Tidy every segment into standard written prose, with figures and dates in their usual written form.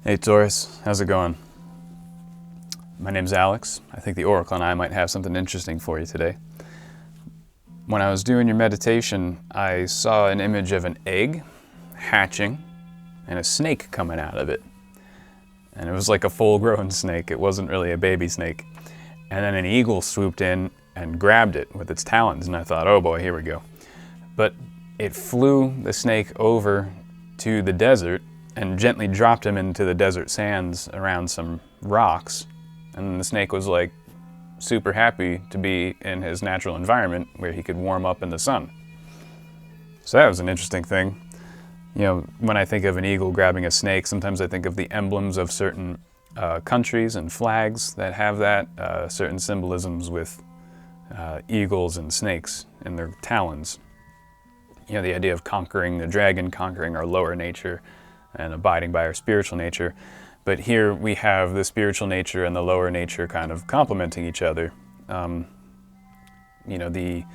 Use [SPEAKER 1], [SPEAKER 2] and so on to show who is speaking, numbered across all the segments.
[SPEAKER 1] Hey Taurus, how's it going? My name's Alex. I think the Oracle and I might have something interesting for you today. When I was doing your meditation, I saw an image of an egg hatching and a snake coming out of it. And it was like a full-grown snake. It wasn't really a baby snake. And then an eagle swooped in and grabbed it with its talons, and I thought, oh boy, here we go. But it flew the snake over to the desert and gently dropped him into the desert sands around some rocks. And the snake was like super happy to be in his natural environment where he could warm up in the sun. So that was an interesting thing. You know, when I think of an eagle grabbing a snake, sometimes I think of the emblems of certain countries and flags that have that, certain symbolisms with eagles and snakes in their talons. You know, the idea of conquering the dragon, conquering our lower nature, and abiding by our spiritual nature. But here we have the spiritual nature and the lower nature kind of complementing each other. You know, the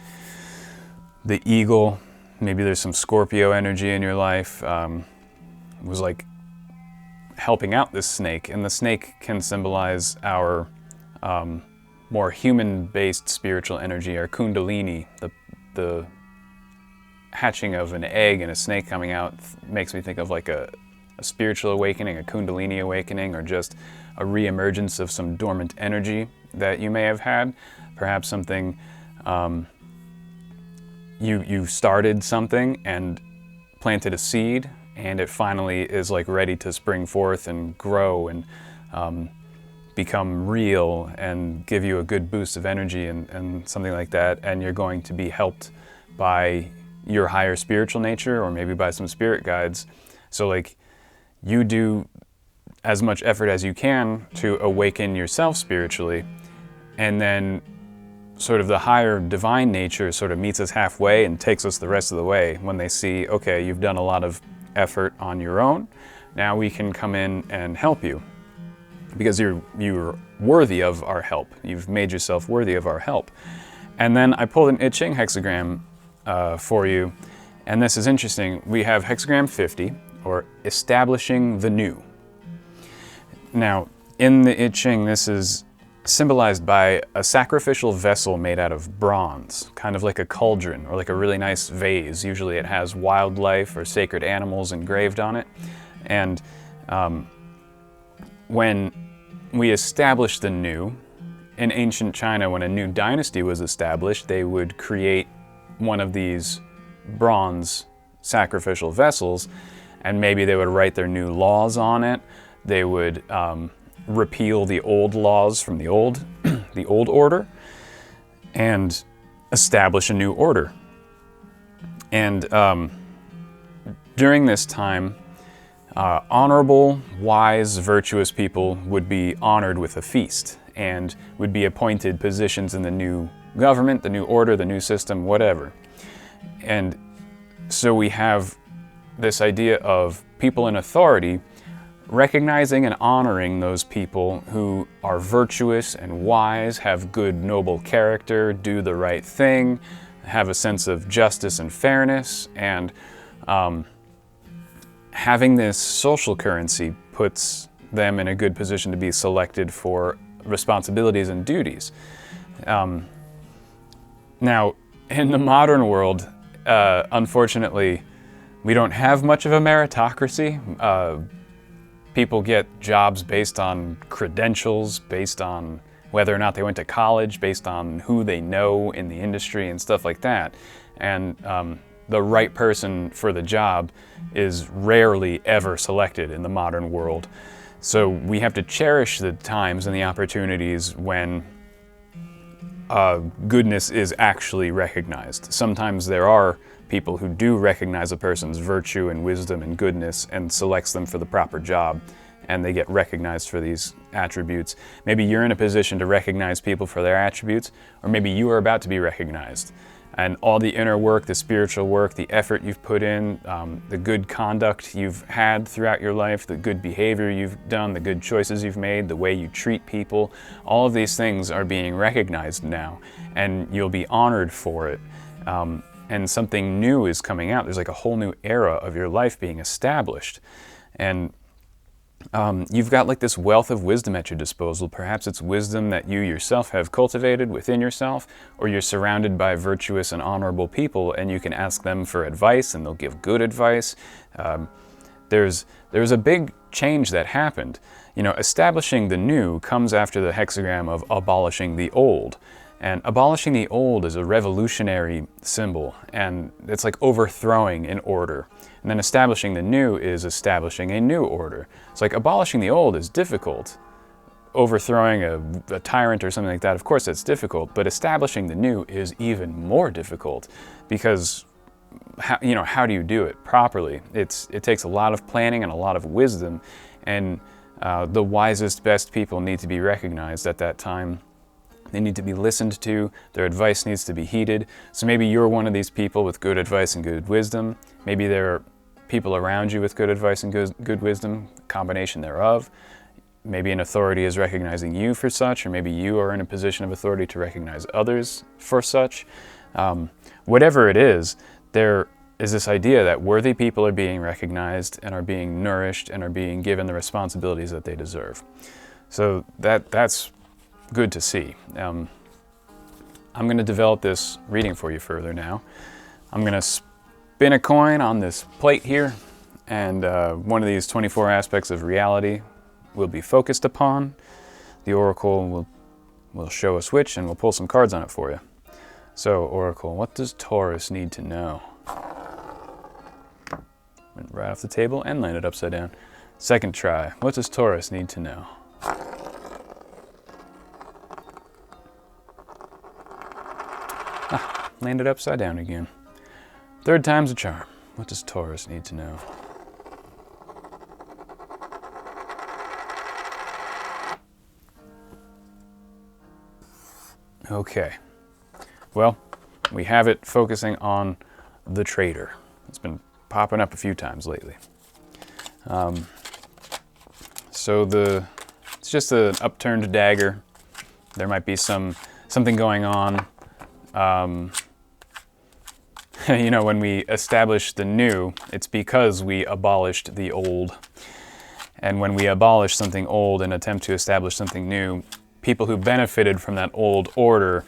[SPEAKER 1] eagle, maybe there's some Scorpio energy in your life, was like helping out this snake. And the snake can symbolize our more human-based spiritual energy, our kundalini. The hatching of an egg and a snake coming out makes me think of like a spiritual awakening, a kundalini awakening, or just a re-emergence of some dormant energy that you may have had. Perhaps something, you started something and planted a seed, and it finally is like ready to spring forth and grow and become real and give you a good boost of energy and something like that. And you're going to be helped by your higher spiritual nature, or maybe by some spirit guides. So like, you do as much effort as you can to awaken yourself spiritually, and then sort of the higher divine nature sort of meets us halfway and takes us the rest of the way when they see, okay, you've done a lot of effort on your own, now we can come in and help you because you're worthy of our help. You've made yourself worthy of our help. And then I pulled an I Ching hexagram for you, and this is interesting. We have hexagram 50, or establishing the new. Now, in the I Ching, this is symbolized by a sacrificial vessel made out of bronze, kind of like a cauldron or like a really nice vase. Usually it has wildlife or sacred animals engraved on it. And when we establish the new, in ancient China, when a new dynasty was established, they would create one of these bronze sacrificial vessels, and maybe they would write their new laws on it. They would repeal the old laws from the old, the old order, and establish a new order. And during this time, honorable, wise, virtuous people would be honored with a feast and would be appointed positions in the new government, the new order, the new system, whatever. And so we have this idea of people in authority recognizing and honoring those people who are virtuous and wise, have good, noble character, do the right thing, have a sense of justice and fairness, and having this social currency puts them in a good position to be selected for responsibilities and duties. Now, in the modern world, unfortunately, we don't have much of a meritocracy. People get jobs based on credentials, based on whether or not they went to college, based on who they know in the industry and stuff like that. And the right person for the job is rarely ever selected in the modern world. So we have to cherish the times and the opportunities when goodness is actually recognized. Sometimes there are people who do recognize a person's virtue and wisdom and goodness and selects them for the proper job, and they get recognized for these attributes. Maybe you're in a position to recognize people for their attributes, or maybe you are about to be recognized. And all the inner work, the spiritual work, the effort you've put in, the good conduct you've had throughout your life, the good behavior you've done, the good choices you've made, the way you treat people, all of these things are being recognized now, and you'll be honored for it. And something new is coming out. There's like a whole new era of your life being established. And You've got like this wealth of wisdom at your disposal. Perhaps it's wisdom that you yourself have cultivated within yourself, or you're surrounded by virtuous and honorable people and you can ask them for advice and they'll give good advice. There's a big change that happened. Establishing the new comes after the hexagram of abolishing the old. And abolishing the old is a revolutionary symbol, and it's like overthrowing an order. And then establishing the new is establishing a new order. It's like abolishing the old is difficult. Overthrowing a tyrant or something like that, of course that's difficult, but establishing the new is even more difficult because how do you do it properly? It takes a lot of planning and a lot of wisdom, and the wisest, best people need to be recognized at that time. They need to be listened to, their advice needs to be heeded. So maybe you're one of these people with good advice and good wisdom. Maybe there are people around you with good advice and good wisdom, combination thereof. Maybe an authority is recognizing you for such, or maybe you are in a position of authority to recognize others for such. Whatever it is, there is this idea that worthy people are being recognized and are being nourished and are being given the responsibilities that they deserve. So that's good to see. I'm going to develop this reading for you further now. I'm going to spin a coin on this plate here, and one of these 24 aspects of reality will be focused upon. The oracle will show a switch and we'll pull some cards on it for you. So, oracle, what does Taurus need to know? Went right off the table and landed upside down. Second try, what does Taurus need to know? Landed upside down again. Third time's a charm. What does Taurus need to know? Okay. Well, we have it focusing on the trader. It's been popping up a few times lately. It's just an upturned dagger. There might be something going on. When we establish the new, it's because we abolished the old. And when we abolish something old and attempt to establish something new, people who benefited from that old order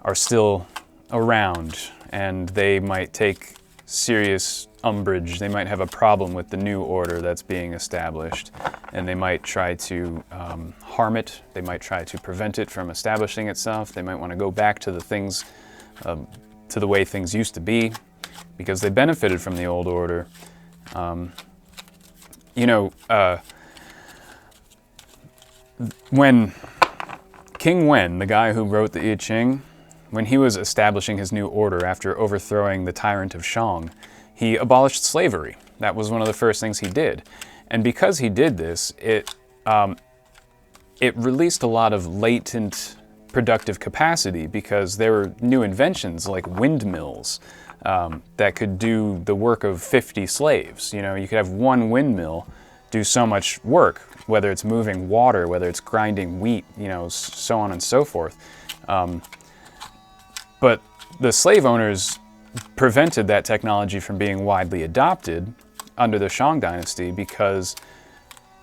[SPEAKER 1] are still around, and they might take serious umbrage. They might have a problem with the new order that's being established, and they might try to harm it. They might try to prevent it from establishing itself. They might want to go back to the things, to the way things used to be, because they benefited from the old order. When King Wen, the guy who wrote the I Ching, when he was establishing his new order after overthrowing the tyrant of Shang, he abolished slavery. That was one of the first things he did. And because he did this, it released a lot of latent productive capacity, because there were new inventions like windmills that could do the work of 50 slaves. You could have one windmill do so much work, whether it's moving water, whether it's grinding wheat, so on and so forth. But the slave owners prevented that technology from being widely adopted under the Shang dynasty because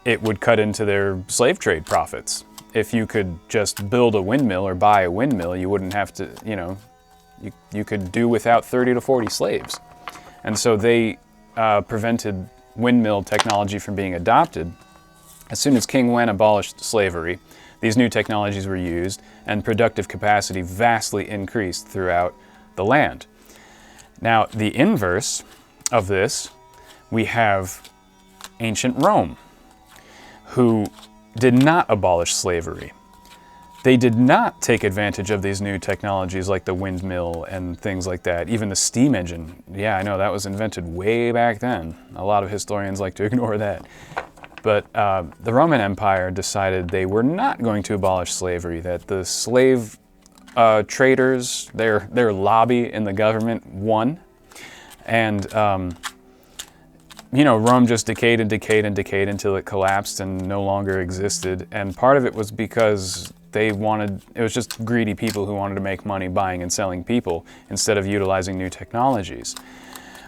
[SPEAKER 1] it would cut into their slave trade profits. If you could just build a windmill or buy a windmill, you wouldn't have to, you could do without 30 to 40 slaves. And so they prevented windmill technology from being adopted. As soon as King Wen abolished slavery, these new technologies were used, and productive capacity vastly increased throughout the land. Now, the inverse of this, we have ancient Rome, who did not abolish slavery. They did not take advantage of these new technologies like the windmill and things like that. Even the steam engine. Yeah, I know, that was invented way back then. A lot of historians like to ignore that. But the Roman Empire decided they were not going to abolish slavery, that the slave traders, their lobby in the government won. And, Rome just decayed and decayed and decayed until it collapsed and no longer existed. And part of it was because it was just greedy people who wanted to make money buying and selling people instead of utilizing new technologies.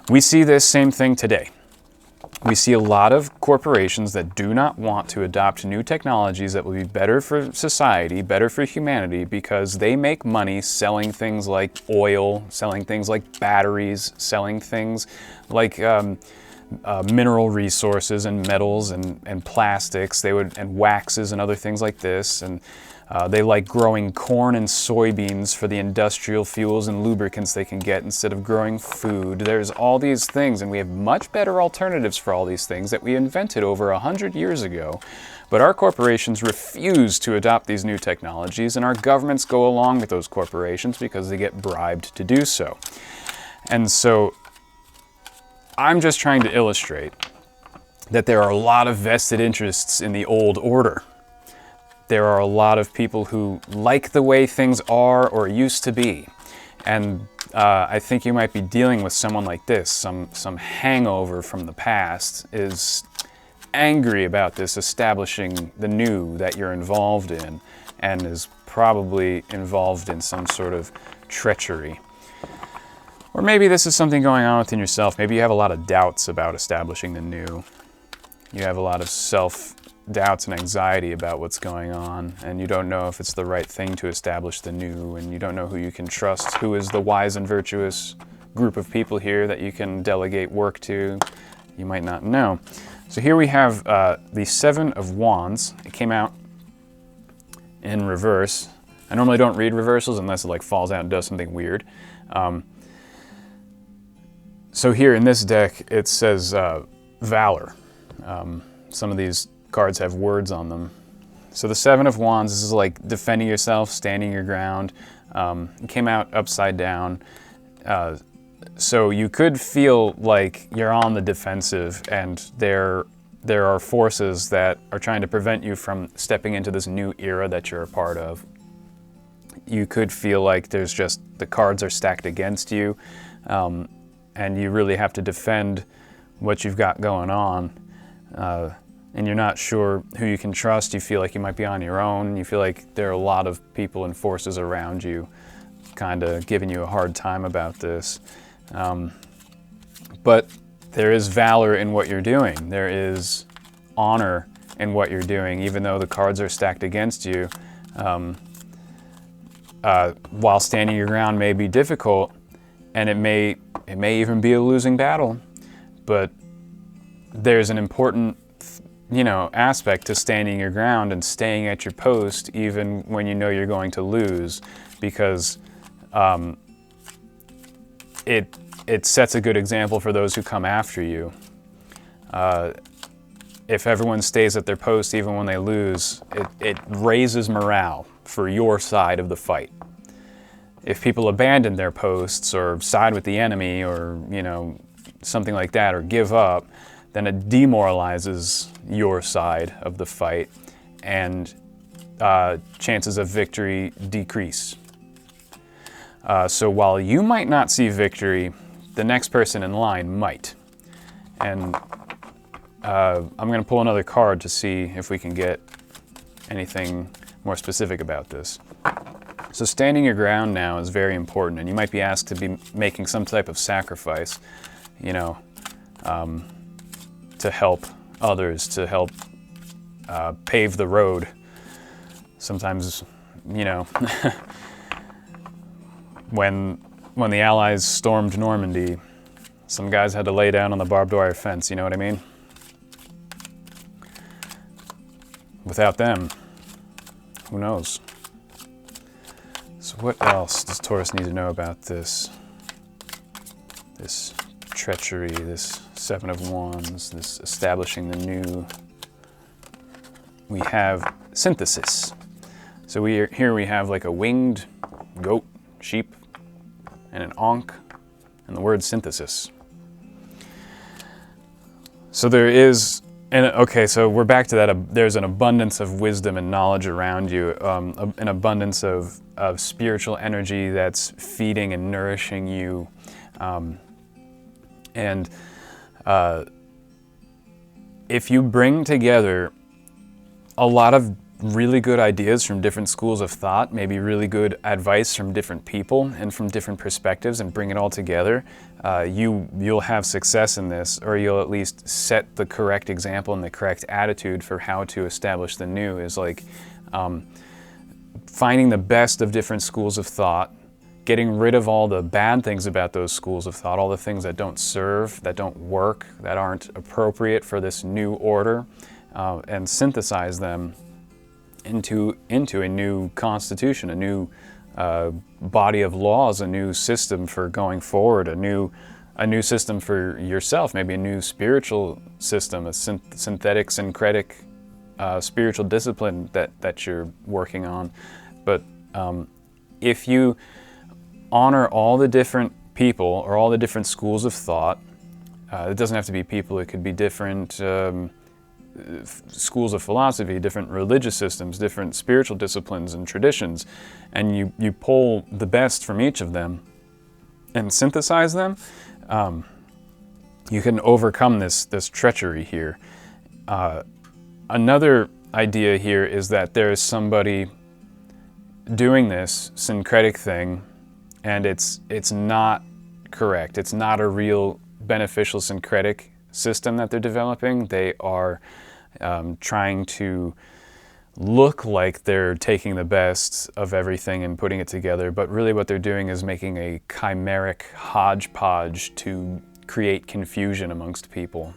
[SPEAKER 1] We see this same thing today. We see a lot of corporations that do not want to adopt new technologies that will be better for society, better for humanity, because they make money selling things like oil, selling things like batteries, selling things like mineral resources and metals and plastics, and waxes and other things like this. And they like growing corn and soybeans for the industrial fuels and lubricants they can get instead of growing food. There's all these things, and we have much better alternatives for all these things that we invented over 100 years ago. But our corporations refuse to adopt these new technologies, and our governments go along with those corporations because they get bribed to do so. And so I'm just trying to illustrate that there are a lot of vested interests in the old order. There are a lot of people who like the way things are or used to be. And I think you might be dealing with someone like this, some hangover from the past, is angry about this establishing the new that you're involved in, and is probably involved in some sort of treachery. Or maybe this is something going on within yourself. Maybe you have a lot of doubts about establishing the new. You have a lot of self-doubts and anxiety about what's going on, and you don't know if it's the right thing to establish the new, and you don't know who you can trust, who is the wise and virtuous group of people here that you can delegate work to. You might not know. So here we have the Seven of Wands. It came out in reverse. I normally don't read reversals unless it like falls out and does something weird. So here in this deck, it says Valor. Some of these cards have words on them. So the Seven of Wands, this is like defending yourself, standing your ground. It came out upside down. So you could feel like you're on the defensive, and there are forces that are trying to prevent you from stepping into this new era that you're a part of. You could feel like there's just, the cards are stacked against you. And you really have to defend what you've got going on, and you're not sure who you can trust. You feel like you might be on your own. You feel like there are a lot of people and forces around you kind of giving you a hard time about this. But there is valor in what you're doing. There is honor in what you're doing, even though the cards are stacked against you. While standing your ground may be difficult, and it may even be a losing battle, but there's an important, aspect to standing your ground and staying at your post even when you know you're going to lose, because it sets a good example for those who come after you. If everyone stays at their post even when they lose, it raises morale for your side of the fight. If people abandon their posts or side with the enemy or, something like that, or give up, then it demoralizes your side of the fight, and chances of victory decrease. So while you might not see victory, the next person in line might. And I'm going to pull another card to see if we can get anything more specific about this. So standing your ground now is very important, and you might be asked to be making some type of sacrifice, to help others, to help pave the road. Sometimes, when the Allies stormed Normandy, some guys had to lay down on the barbed wire fence, you know what I mean? Without them, who knows? So what else does Taurus need to know about this treachery, this Seven of Wands, this establishing the new? We have synthesis. So here we have like a winged goat, sheep, and an ankh, and the word synthesis. So there is, so we're back to that. There's an abundance of wisdom and knowledge around you, an abundance of spiritual energy that's feeding and nourishing you. If you bring together a lot of really good ideas from different schools of thought, maybe really good advice from different people and from different perspectives, and bring it all together, you'll have success in this, or you'll at least set the correct example and the correct attitude for how to establish the new. Is like finding the best of different schools of thought, getting rid of all the bad things about those schools of thought, all the things that don't serve, that don't work, that aren't appropriate for this new order, and synthesize them into a new constitution, a new body of laws, a new system for going forward, a new system for yourself, maybe a new spiritual system, a synthetic, syncretic spiritual discipline that you're working on. But if you honor all the different people or all the different schools of thought, it doesn't have to be people, it could be different schools of philosophy, different religious systems, different spiritual disciplines and traditions, and you pull the best from each of them and synthesize them, you can overcome this treachery here. Another idea here is that there is somebody doing this syncretic thing, and it's not correct. It's not a real beneficial syncretic system that they're developing. They are trying to look like they're taking the best of everything and putting it together, but really what they're doing is making a chimeric hodgepodge to create confusion amongst people,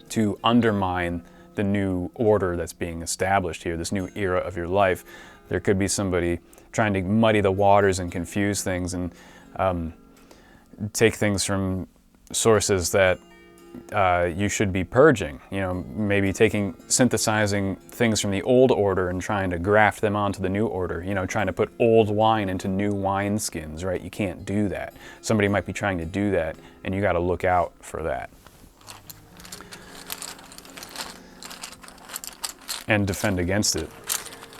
[SPEAKER 1] to undermine the new order that's being established here, this new era of your life. There could be somebody trying to muddy the waters and confuse things and take things from sources that you should be purging. You know, maybe synthesizing things from the old order and trying to graft them onto the new order. You know, trying to put old wine into new wine skins, right? You can't do that. Somebody might be trying to do that, and you got to look out for that. And defend against it.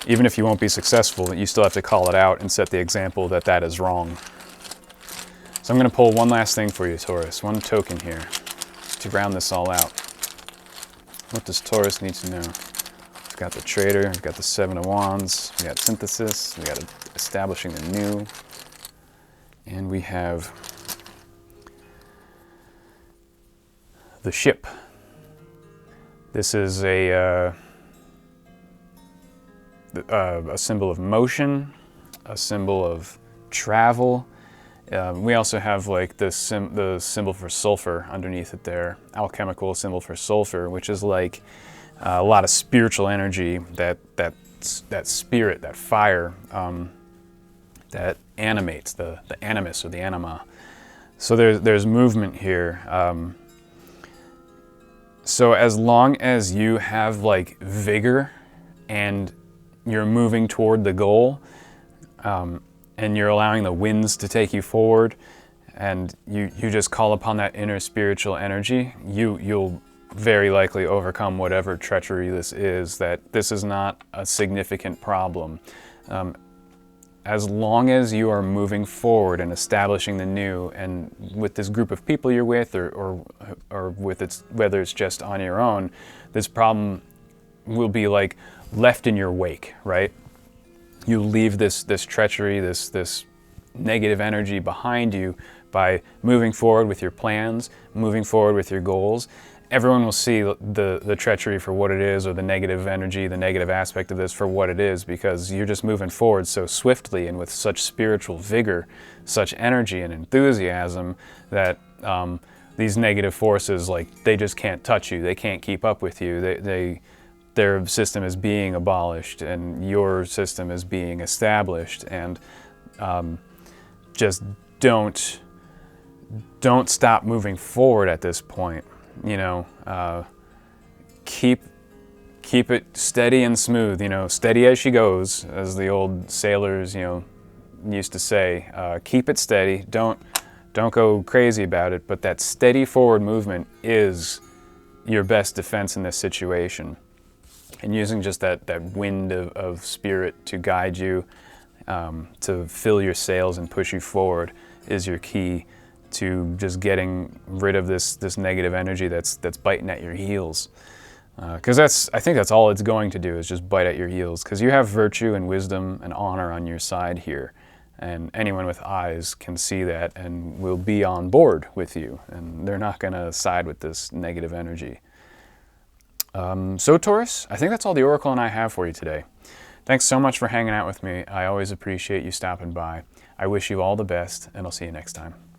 [SPEAKER 1] Even if you won't be successful, you still have to call it out and set the example that that is wrong. So I'm going to pull one last thing for you, Taurus, one token here to round this all out. What does Taurus need to know? We've got the Trader, we've got the Seven of Wands, we got Synthesis, we got establishing the new, and we have the Ship. This is a symbol of motion, a symbol of travel. We also have like the symbol for sulfur underneath it there, alchemical symbol for sulfur, which is like a lot of spiritual energy, that spirit, that fire that animates, the animus or the anima. So there's movement here. So as long as you have like vigor and you're moving toward the goal, and you're allowing the winds to take you forward, and you just call upon that inner spiritual energy, you'll very likely overcome whatever treachery this is, that this is not a significant problem. As long as you are moving forward and establishing the new, and with this group of people you're with, or with whether it's just on your own, this problem will be like left in your wake, right? You leave this treachery, this negative energy behind you by moving forward with your plans, moving forward with your goals. Everyone will see the treachery for what it is, or the negative energy, the negative aspect of this for what it is, because you're just moving forward so swiftly and with such spiritual vigor, such energy and enthusiasm, that these negative forces, like, they just can't touch you. They can't keep up with you. Their system is being abolished and your system is being established, and just don't stop moving forward at this point. You know, keep it steady and smooth. You know, steady as she goes, as the old sailors, you know, used to say. Keep it steady. Don't go crazy about it. But that steady forward movement is your best defense in this situation. And using just that wind of spirit to guide you, to fill your sails and push you forward, is your key to just getting rid of this negative energy that's biting at your heels. Because I think that's all it's going to do, is just bite at your heels. Because you have virtue and wisdom and honor on your side here. And anyone with eyes can see that and will be on board with you. And they're not going to side with this negative energy. So Taurus, I think that's all the Oracle and I have for you today. Thanks so much for hanging out with me. I always appreciate you stopping by. I wish you all the best, and I'll see you next time.